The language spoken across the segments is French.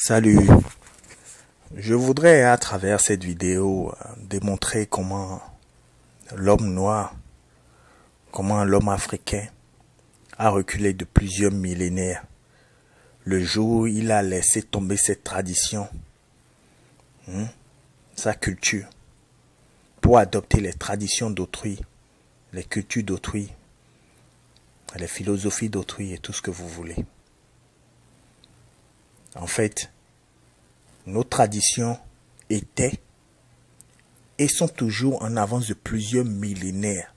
Salut, je voudrais à travers cette vidéo démontrer comment l'homme noir, comment l'homme africain a reculé de plusieurs millénaires. Le jour où il a laissé tomber cette tradition, sa culture, pour adopter les traditions d'autrui, les cultures d'autrui, les philosophies d'autrui et tout ce que vous voulez. En fait, nos traditions étaient et sont toujours en avance de plusieurs millénaires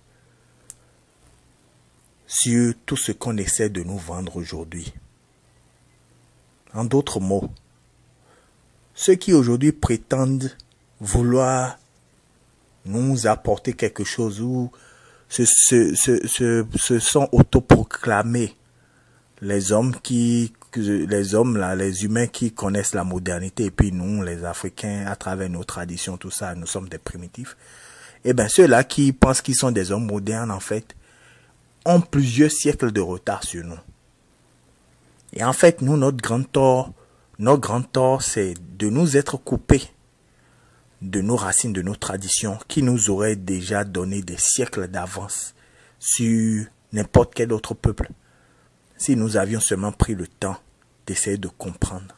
sur tout ce qu'on essaie de nous vendre aujourd'hui. En d'autres mots, ceux qui aujourd'hui prétendent vouloir nous apporter quelque chose ou se sont autoproclamés les hommes les humains qui connaissent la modernité, et puis nous, les Africains, à travers nos traditions, tout ça, nous sommes des primitifs. Et bien, ceux-là qui pensent qu'ils sont des hommes modernes, en fait, ont plusieurs siècles de retard sur nous. Et en fait, nous, notre grand tort, c'est de nous être coupés de nos racines, de nos traditions, qui nous auraient déjà donné des siècles d'avance sur n'importe quel autre peuple. Si nous avions seulement pris le temps d'essayer de comprendre,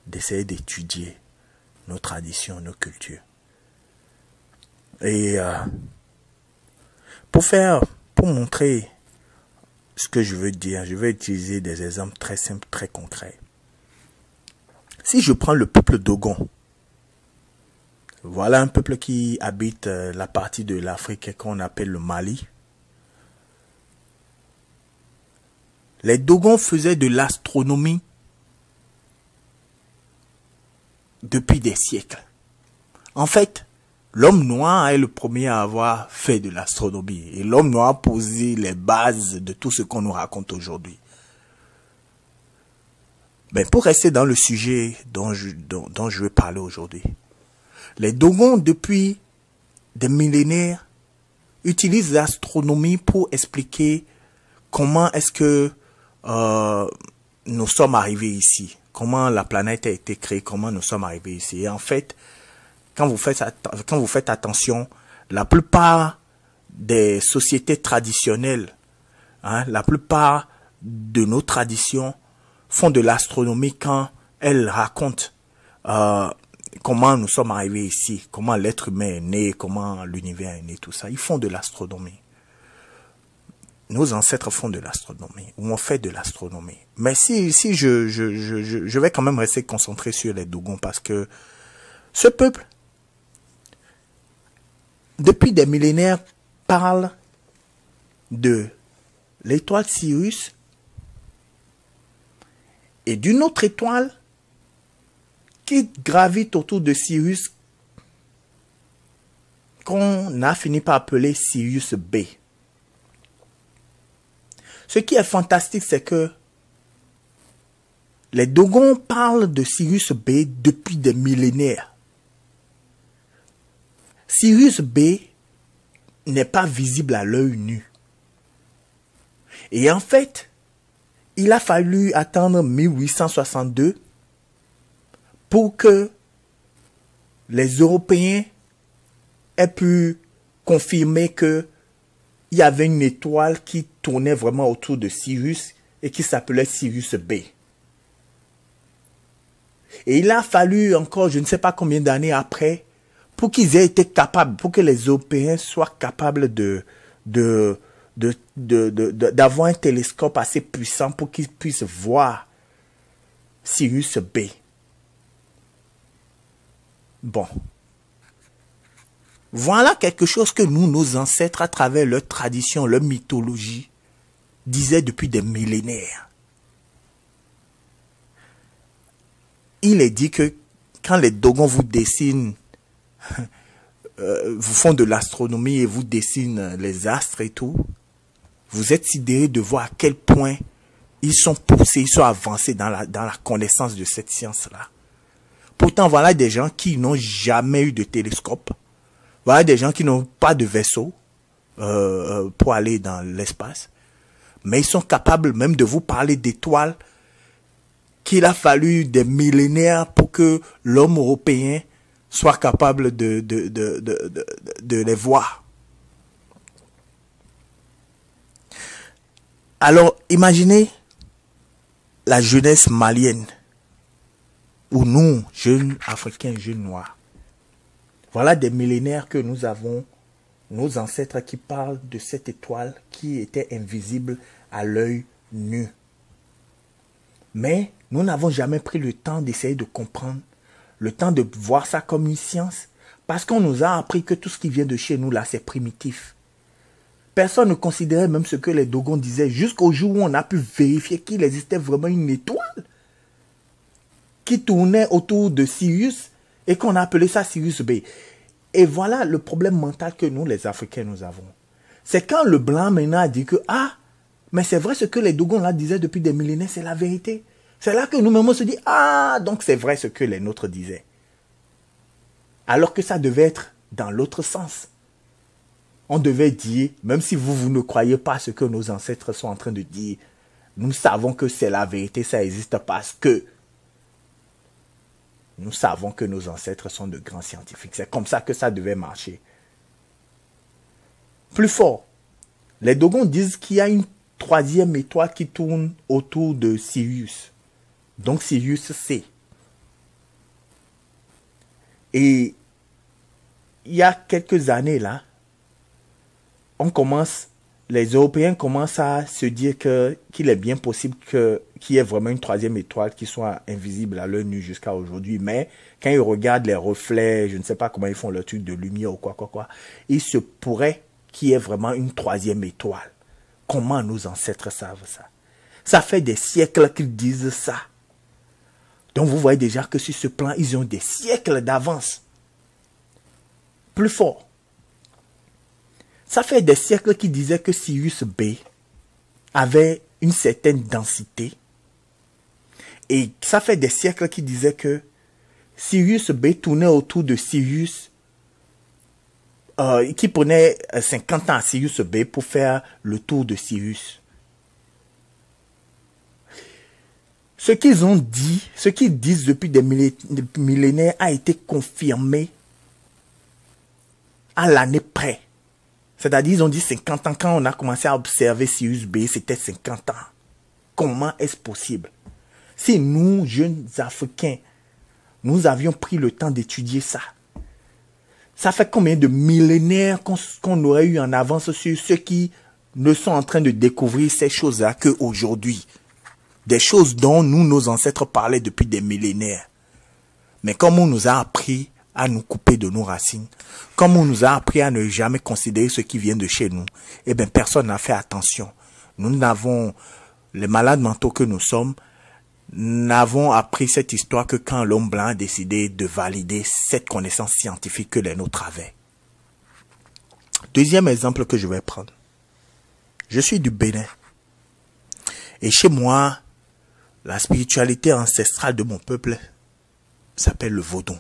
d'essayer d'étudier nos traditions, nos cultures. Et pour montrer ce que je veux dire, je vais utiliser des exemples très simples, très concrets. Si je prends le peuple Dogon, voilà un peuple qui habite la partie de l'Afrique qu'on appelle le Mali. Les Dogons faisaient de l'astronomie depuis des siècles. En fait, l'homme noir est le premier à avoir fait de l'astronomie. Et l'homme noir a posé les bases de tout ce qu'on nous raconte aujourd'hui. Mais pour rester dans le sujet dont je veux parler aujourd'hui, les Dogons, depuis des millénaires, utilisent l'astronomie pour expliquer comment est-ce que nous sommes arrivés ici, comment la planète a été créée, comment nous sommes arrivés ici. Et en fait, quand vous faites attention, la plupart des sociétés traditionnelles, la plupart de nos traditions font de l'astronomie quand elles racontent comment nous sommes arrivés ici, comment l'être humain est né, comment l'univers est né, tout ça. Ils font de l'astronomie. Nos ancêtres font de l'astronomie, ou ont fait de l'astronomie. Mais si je vais quand même rester concentré sur les Dogons, parce que ce peuple, depuis des millénaires, parle de l'étoile Sirius et d'une autre étoile qui gravite autour de Sirius, qu'on a fini par appeler Sirius B. Ce qui est fantastique, c'est que les Dogons parlent de Sirius B depuis des millénaires. Sirius B n'est pas visible à l'œil nu. Et en fait, il a fallu attendre 1862 pour que les Européens aient pu confirmer que il y avait une étoile qui tournait vraiment autour de Sirius et qui s'appelait Sirius B. Et il a fallu encore, je ne sais pas combien d'années après, pour qu'ils aient été capables, pour que les Européens soient capables d'avoir un télescope assez puissant pour qu'ils puissent voir Sirius B. Bon. Voilà quelque chose que nous, nos ancêtres, à travers leur tradition, leur mythologie, disaient depuis des millénaires. Il est dit que quand les Dogons vous dessinent, vous font de l'astronomie et vous dessinent les astres et tout, vous êtes sidérés de voir à quel point ils sont poussés, ils sont avancés dans la connaissance de cette science-là. Pourtant, voilà des gens qui n'ont jamais eu de télescope. Voilà des gens qui n'ont pas de vaisseau pour aller dans l'espace. Mais ils sont capables même de vous parler d'étoiles qu'il a fallu des millénaires pour que l'homme européen soit capable de les voir. Alors, imaginez la jeunesse malienne, ou nous, jeunes Africains, jeunes Noirs. Voilà des millénaires que nous avons, nos ancêtres qui parlent de cette étoile qui était invisible à l'œil nu. Mais nous n'avons jamais pris le temps d'essayer de comprendre, le temps de voir ça comme une science, parce qu'on nous a appris que tout ce qui vient de chez nous, là, c'est primitif. Personne ne considérait même ce que les Dogons disaient jusqu'au jour où on a pu vérifier qu'il existait vraiment une étoile qui tournait autour de Sirius et qu'on a appelé ça Sirius B. Et voilà le problème mental que nous, les Africains, nous avons. C'est quand le blanc maintenant a dit que, ah, mais c'est vrai ce que les Dogons là disaient depuis des millénaires, c'est la vérité. C'est là que nous-mêmes on se dit, ah, donc c'est vrai ce que les nôtres disaient. Alors que ça devait être dans l'autre sens. On devait dire, même si vous ne croyez pas ce que nos ancêtres sont en train de dire, nous savons que c'est la vérité, ça existe parce que nous savons que nos ancêtres sont de grands scientifiques. C'est comme ça que ça devait marcher. Plus fort, les Dogons disent qu'il y a une troisième étoile qui tourne autour de Sirius. Donc Sirius C. Et il y a quelques années là, les Européens commencent à se dire qu'il est bien possible qu'il y ait vraiment une troisième étoile qui soit invisible à l'œil nu jusqu'à aujourd'hui. Mais quand ils regardent les reflets, je ne sais pas comment ils font le truc de lumière ou quoi, il se pourrait qu'il y ait vraiment une troisième étoile. Comment nos ancêtres savent ça? Ça fait des siècles qu'ils disent ça. Donc vous voyez déjà que sur ce plan, ils ont des siècles d'avance. Plus fort. Ça fait des siècles qu'ils disaient que Sirius B avait une certaine densité. Et ça fait des siècles qu'ils disaient que Sirius B tournait autour de Sirius, qui prenait 50 ans à Sirius B pour faire le tour de Sirius. Ce qu'ils ont dit, ce qu'ils disent depuis des millénaires a été confirmé à l'année près. C'est-à-dire, ils ont dit 50 ans. Quand on a commencé à observer Sirius B, c'était 50 ans. Comment est-ce possible? Si nous, jeunes Africains, nous avions pris le temps d'étudier ça, ça fait combien de millénaires qu'on aurait eu en avance sur ceux qui ne sont en train de découvrir ces choses-là qu'aujourd'hui? Des choses dont nous, nos ancêtres, parlaient depuis des millénaires. Mais comme on nous a appris à nous couper de nos racines, comme on nous a appris à ne jamais considérer ce qui vient de chez nous, eh bien, personne n'a fait attention. Nous n'avons, les malades mentaux que nous sommes, n'avons appris cette histoire que quand l'homme blanc a décidé de valider cette connaissance scientifique que les nôtres avaient. Deuxième exemple que je vais prendre. Je suis du Bénin. Et chez moi, la spiritualité ancestrale de mon peuple s'appelle le vaudou.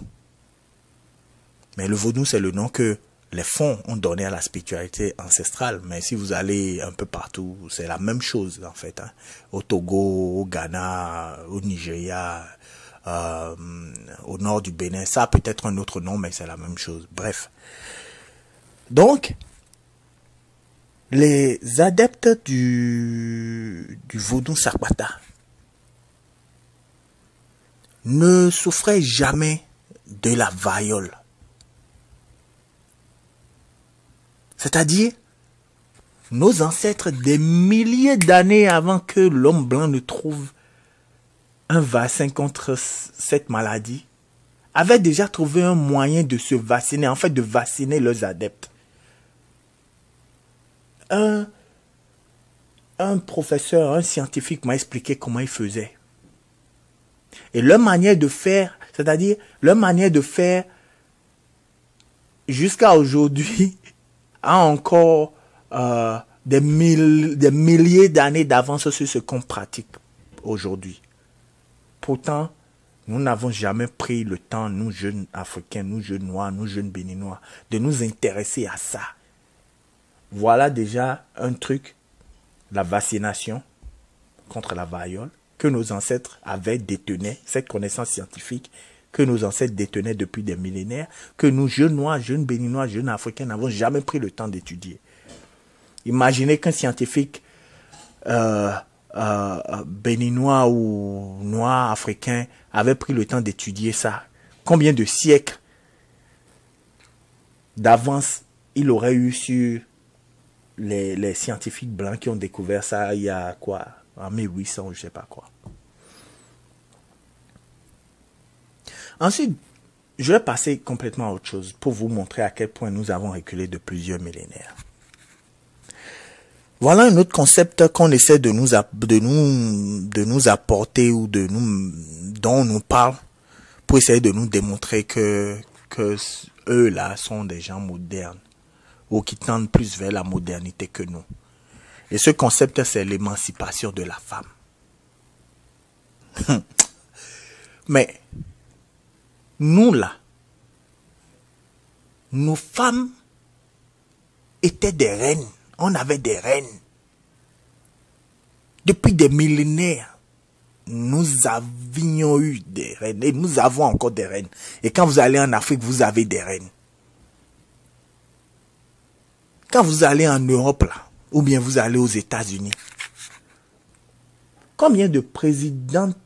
Mais le vaudou, c'est le nom que les fonds ont donné à la spiritualité ancestrale. Mais si vous allez un peu partout, c'est la même chose en fait. Hein. Au Togo, au Ghana, au Nigeria, au nord du Bénin. Ça a peut-être un autre nom, mais c'est la même chose. Bref. Donc, les adeptes du vaudou Sarkwata ne souffraient jamais de la variole. C'est-à-dire, nos ancêtres, des milliers d'années avant que l'homme blanc ne trouve un vaccin contre cette maladie, avaient déjà trouvé un moyen de se vacciner, en fait de vacciner leurs adeptes. Un professeur, un scientifique m'a expliqué comment il faisait. Et leur manière de faire, c'est-à-dire leur manière de faire jusqu'à aujourd'hui, a encore des milliers d'années d'avance sur ce qu'on pratique aujourd'hui. Pourtant, nous n'avons jamais pris le temps, nous jeunes Africains, nous jeunes Noirs, nous jeunes Béninois, de nous intéresser à ça. Voilà déjà un truc, la vaccination contre la variole. que nos ancêtres détenaient, cette connaissance scientifique que nos ancêtres détenaient depuis des millénaires, que nous, jeunes Noirs, jeunes Béninois, jeunes Africains, n'avons jamais pris le temps d'étudier. Imaginez qu'un scientifique béninois ou noir africain avait pris le temps d'étudier ça. Combien de siècles d'avance il aurait eu sur les scientifiques blancs qui ont découvert ça il y a quoi, en 1800, je sais pas quoi. Ensuite, je vais passer complètement à autre chose pour vous montrer à quel point nous avons reculé de plusieurs millénaires. Voilà un autre concept qu'on essaie de nous apporter ou dont on nous parle pour essayer de nous démontrer que eux là sont des gens modernes ou qui tendent plus vers la modernité que nous. Et ce concept, c'est l'émancipation de la femme. Mais nous là, nos femmes étaient des reines. On avait des reines. Depuis des millénaires, nous avions eu des reines. Et nous avons encore des reines. Et quand vous allez en Afrique, vous avez des reines. Quand vous allez en Europe, là, ou bien vous allez aux États-Unis, combien de présidentes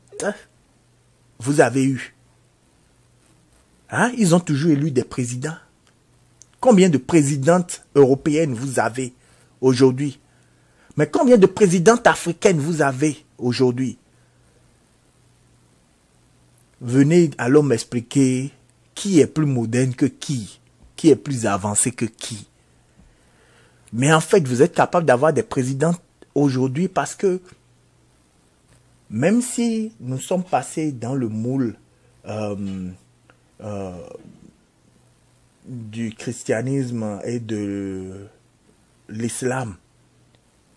vous avez eu? Hein? Ils ont toujours élu des présidents. Combien de présidentes européennes vous avez aujourd'hui? Mais combien de présidentes africaines vous avez aujourd'hui? Venez alors m'expliquer qui est plus moderne que qui est plus avancé que qui. Mais en fait, vous êtes capable d'avoir des présidentes aujourd'hui parce que même si nous sommes passés dans le moule du christianisme et de l'islam,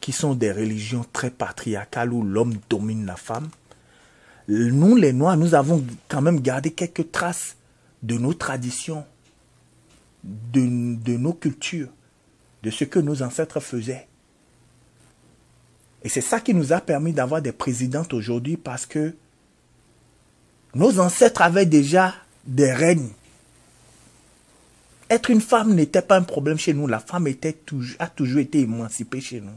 qui sont des religions très patriarcales où l'homme domine la femme, nous les Noirs, nous avons quand même gardé quelques traces de nos traditions, de nos cultures, de ce que nos ancêtres faisaient. Et c'est ça qui nous a permis d'avoir des présidentes aujourd'hui parce que nos ancêtres avaient déjà des reines. Être une femme n'était pas un problème chez nous. La femme a toujours été émancipée chez nous.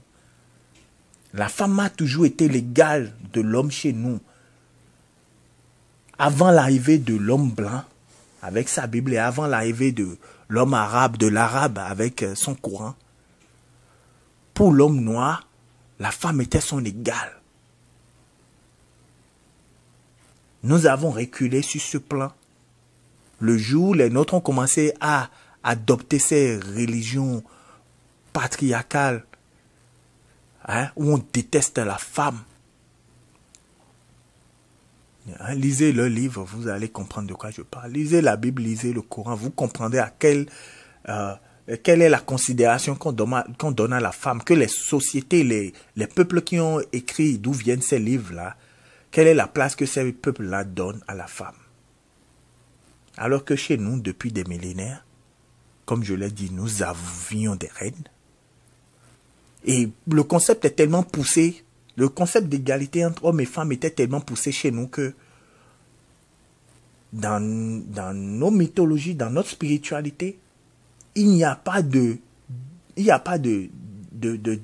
La femme a toujours été l'égale de l'homme chez nous. Avant l'arrivée de l'homme blanc avec sa Bible et avant l'arrivée de l'homme arabe, de l'arabe avec son Coran, pour l'homme noir, la femme était son égale. Nous avons reculé sur ce plan. Le jour où les nôtres ont commencé à adopter ces religions patriarcales, hein, où on déteste la femme. Hein, lisez le livre, vous allez comprendre de quoi je parle. Lisez la Bible, lisez le Coran, vous comprendrez quelle est la considération qu'on donne à la femme, que les sociétés, les peuples qui ont écrit d'où viennent ces livres-là, quelle est la place que ces peuples-là donnent à la femme. Alors que chez nous, depuis des millénaires, comme je l'ai dit, nous avions des reines. Et le concept est tellement poussé, le concept d'égalité entre hommes et femmes était tellement poussé chez nous que dans nos mythologies, dans notre spiritualité, il n'y a pas de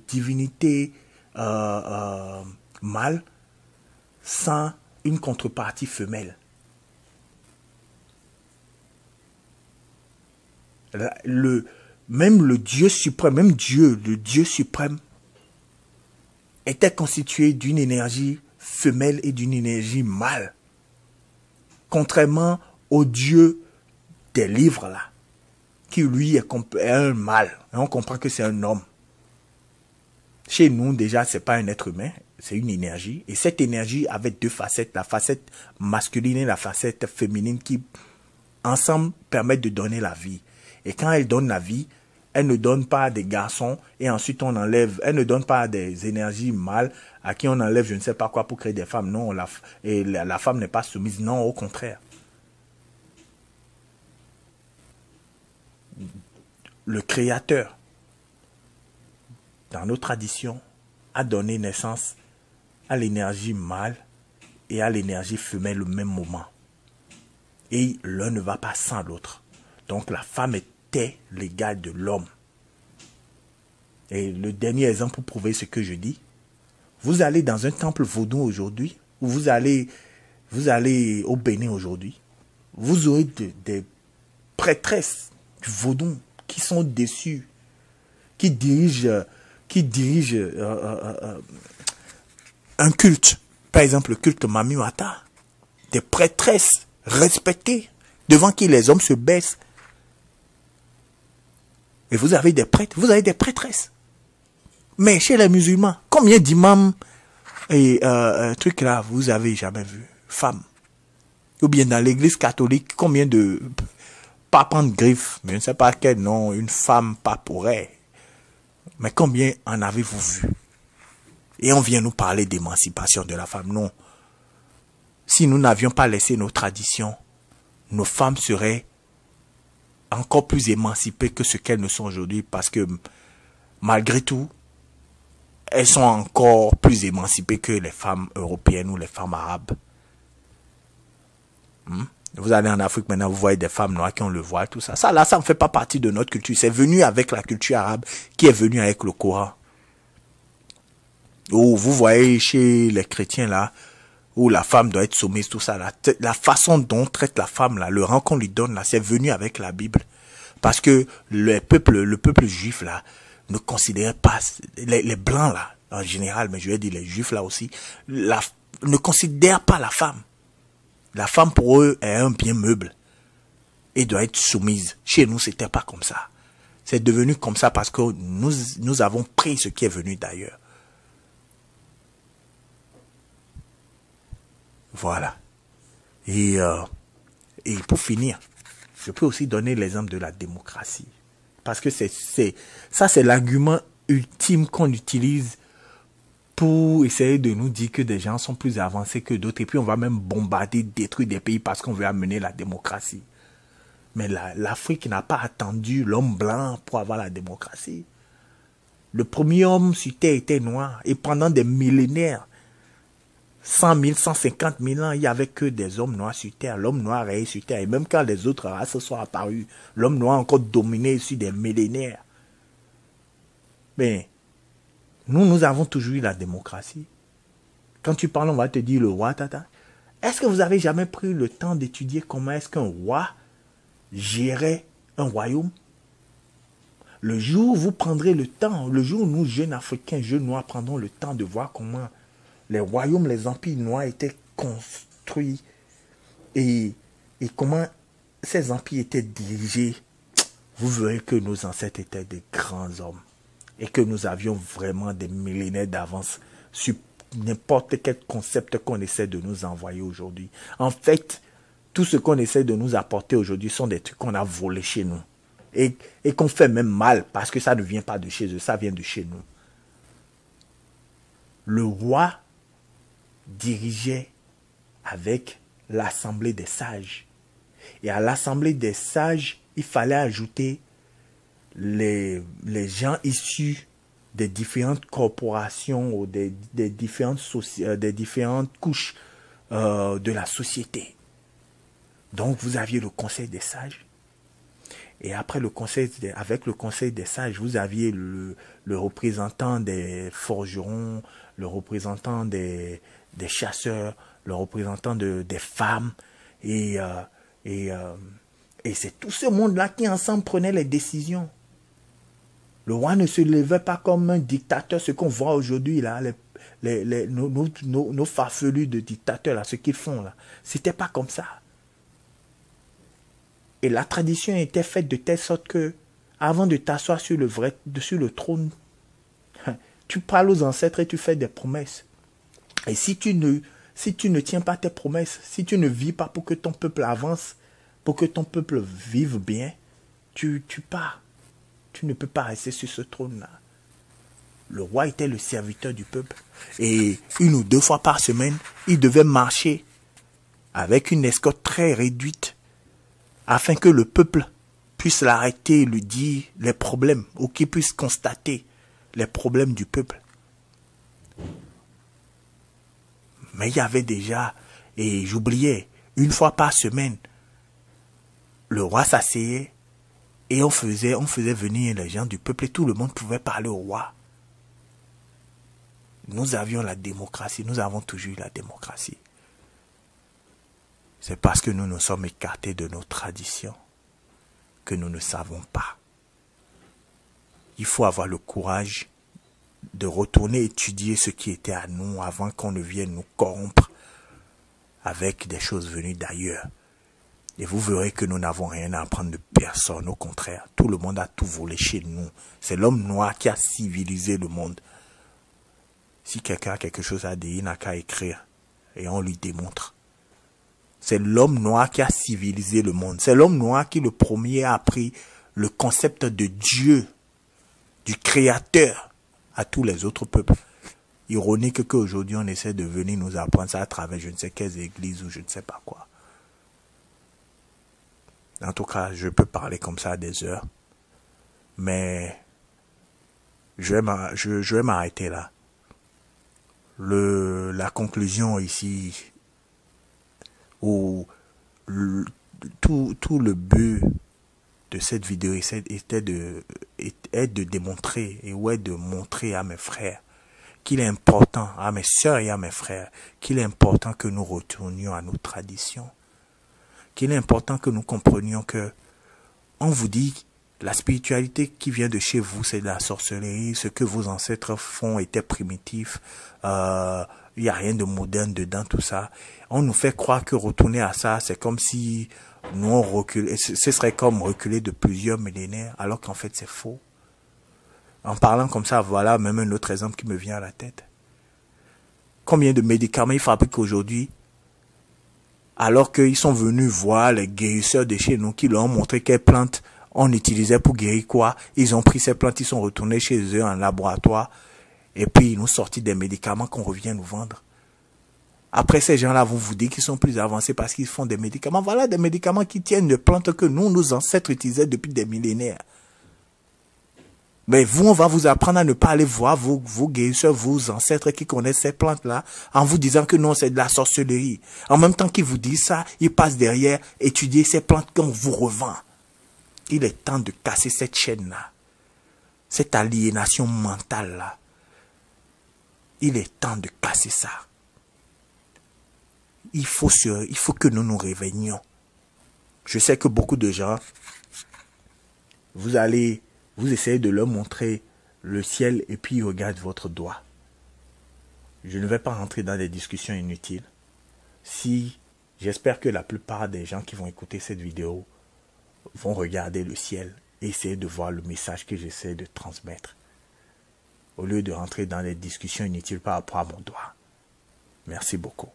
divinité mâle sans une contrepartie femelle. Même le Dieu suprême, même Dieu, le Dieu suprême, était constitué d'une énergie femelle et d'une énergie mâle. Contrairement au Dieu des livres là, qui lui est un mâle. Et on comprend que c'est un homme. Chez nous, déjà, c'est pas un être humain, c'est une énergie. Et cette énergie avait deux facettes, la facette masculine et la facette féminine qui, ensemble, permettent de donner la vie. Et quand elle donne la vie, elle ne donne pas des garçons et ensuite on enlève, elle ne donne pas des énergies mâles à qui on enlève je ne sais pas quoi pour créer des femmes. Non, la femme n'est pas soumise. Non, au contraire. Le Créateur, dans nos traditions, a donné naissance à l'énergie mâle et à l'énergie femelle le même moment. Et l'un ne va pas sans l'autre. Donc la femme était l'égale de l'homme. Et le dernier exemple pour prouver ce que je dis, vous allez dans un temple vaudou aujourd'hui, ou vous allez au Bénin aujourd'hui, vous aurez des prêtresses du vaudou qui sont déçues, qui dirigent un culte. Par exemple, le culte Mami Mata. Des prêtresses respectées, devant qui les hommes se baissent. Et vous avez des prêtres, vous avez des prêtresses. Mais chez les musulmans, combien d'imams et trucs là vous avez jamais vu? Femmes. Ou bien dans l'église catholique, combien de papes en griffe, mais je ne sais pas quel nom, une femme pas pourrait. Mais combien en avez-vous vu? Et on vient nous parler d'émancipation de la femme. Non. Si nous n'avions pas laissé nos traditions, nos femmes seraient encore plus émancipées que ce qu'elles ne sont aujourd'hui, parce que malgré tout, elles sont encore plus émancipées que les femmes européennes ou les femmes arabes. Vous allez en Afrique maintenant, vous voyez des femmes noires qui ont le voile, tout ça. Ça là, ça ne fait pas partie de notre culture. C'est venu avec la culture arabe qui est venue avec le Coran. Où vous voyez chez les chrétiens là, où la femme doit être soumise, tout ça là. La façon dont on traite la femme là, le rang qu'on lui donne là, c'est venu avec la Bible. Parce que le peuple juif là, ne considérait pas, les blancs là, en général, mais je vais dire les juifs là aussi, ne considèrent pas la femme. La femme pour eux est un bien meuble et doit être soumise. Chez nous, c'était pas comme ça. C'est devenu comme ça parce que nous avons pris ce qui est venu d'ailleurs. Voilà. Et pour finir, je peux aussi donner l'exemple de la démocratie. Parce que ça, c'est l'argument ultime qu'on utilise pour essayer de nous dire que des gens sont plus avancés que d'autres. Et puis on va même bombarder, détruire des pays parce qu'on veut amener la démocratie. Mais l'Afrique n'a pas attendu l'homme blanc pour avoir la démocratie. Le premier homme sur Terre était noir. Et pendant des millénaires, 100 000, 150 000 ans, il n'y avait que des hommes noirs sur Terre. L'homme noir est sur Terre. Et même quand les autres races sont apparues, l'homme noir a encore dominé sur des millénaires. Mais nous avons toujours eu la démocratie. Quand tu parles, on va te dire le roi, tata. Est-ce que vous avez jamais pris le temps d'étudier comment est-ce qu'un roi gérait un royaume? Le jour où vous prendrez le temps, le jour où nous, jeunes Africains, jeunes Noirs, prendrons le temps de voir comment les royaumes, les empires noirs étaient construits et comment ces empires étaient dirigés, vous verrez que nos ancêtres étaient des grands hommes et que nous avions vraiment des millénaires d'avance sur n'importe quel concept qu'on essaie de nous envoyer aujourd'hui. En fait, tout ce qu'on essaie de nous apporter aujourd'hui sont des trucs qu'on a volés chez nous et qu'on fait même mal parce que ça ne vient pas de chez eux, ça vient de chez nous. Le roi dirigeait avec l'assemblée des sages. Et à l'assemblée des sages, il fallait ajouter les gens issus des différentes corporations ou des différentes couches de la société. Donc vous aviez le conseil des sages. Et après avec le conseil des sages, vous aviez le représentant des forgerons, le représentant des chasseurs, le représentant des femmes. Et c'est tout ce monde-là qui ensemble prenait les décisions. Le roi ne se levait pas comme un dictateur, ce qu'on voit aujourd'hui, là, nos farfelus de dictateurs, là, ce qu'ils font là. C'était pas comme ça. Et la tradition était faite de telle sorte que, avant de t'asseoir sur le trône, tu parles aux ancêtres et tu fais des promesses. Et si tu ne tiens pas tes promesses, si tu ne vis pas pour que ton peuple avance, pour que ton peuple vive bien, tu pars. Tu ne peux pas rester sur ce trône-là. Le roi était le serviteur du peuple. Et 1 ou 2 fois par semaine, il devait marcher avec une escorte très réduite afin que le peuple puisse l'arrêter et lui dire les problèmes ou qu'il puisse constater les problèmes du peuple. Mais il y avait déjà, et j'oubliais, une fois par semaine, le roi s'asseyait et on faisait venir les gens du peuple et tout le monde pouvait parler au roi. Nous avions la démocratie, nous avons toujours eu la démocratie. C'est parce que nous nous sommes écartés de nos traditions que nous ne savons pas. Il faut avoir le courage de retourner étudier ce qui était à nous avant qu'on ne vienne nous corrompre avec des choses venues d'ailleurs. Et vous verrez que nous n'avons rien à apprendre de personne, au contraire. Tout le monde a tout volé chez nous. C'est l'homme noir qui a civilisé le monde. Si quelqu'un a quelque chose à dire, il n'a qu'à écrire et on lui démontre. C'est l'homme noir qui a civilisé le monde. C'est l'homme noir qui le premier a appris le concept de Dieu, du Créateur, à tous les autres peuples. Ironique qu'aujourd'hui on essaie de venir nous apprendre ça à travers je ne sais quelles églises ou je ne sais pas quoi. En tout cas, je peux parler comme ça à des heures. Mais je vais m'arrêter là. La conclusion ici, où tout le but de cette vidéo est de démontrer et de montrer à mes frères qu'il est important, à mes sœurs et à mes frères, qu'il est important que nous retournions à nos traditions. Qu'il est important que nous comprenions que on vous dit la spiritualité qui vient de chez vous, c'est de la sorcellerie. Ce que vos ancêtres font était primitif. Il n'y a rien de moderne dedans, tout ça. On nous fait croire que retourner à ça, c'est comme si nous on reculait. Ce serait comme reculer de plusieurs millénaires, alors qu'en fait c'est faux. En parlant comme ça, voilà même un autre exemple qui me vient à la tête. Combien de médicaments ils fabriquent aujourd'hui, alors qu'ils sont venus voir les guérisseurs de chez nous qui leur ont montré quelles plantes on utilisait pour guérir quoi. Ils ont pris ces plantes, ils sont retournés chez eux en laboratoire et puis ils nous sortent des médicaments qu'on revient nous vendre. Après, ces gens-là vont vous dire qu'ils sont plus avancés parce qu'ils font des médicaments. Voilà des médicaments qui tiennent de plantes que nous, nos ancêtres utilisaient depuis des millénaires. Mais vous, on va vous apprendre à ne pas aller voir vos guérisseurs, vos ancêtres qui connaissent ces plantes-là, en vous disant que non, c'est de la sorcellerie. En même temps qu'ils vous disent ça, ils passent derrière étudier ces plantes qu'on vous revend. Il est temps de casser cette chaîne-là, cette aliénation mentale-là. Il est temps de casser ça. Il faut que nous nous réveillions. Je sais que beaucoup de gens, vous essayez de leur montrer le ciel et puis ils regardent votre doigt. Je ne vais pas rentrer dans des discussions inutiles. J'espère que la plupart des gens qui vont écouter cette vidéo vont regarder le ciel et essayer de voir le message que j'essaie de transmettre. Au lieu de rentrer dans des discussions inutiles par rapport à mon doigt. Merci beaucoup.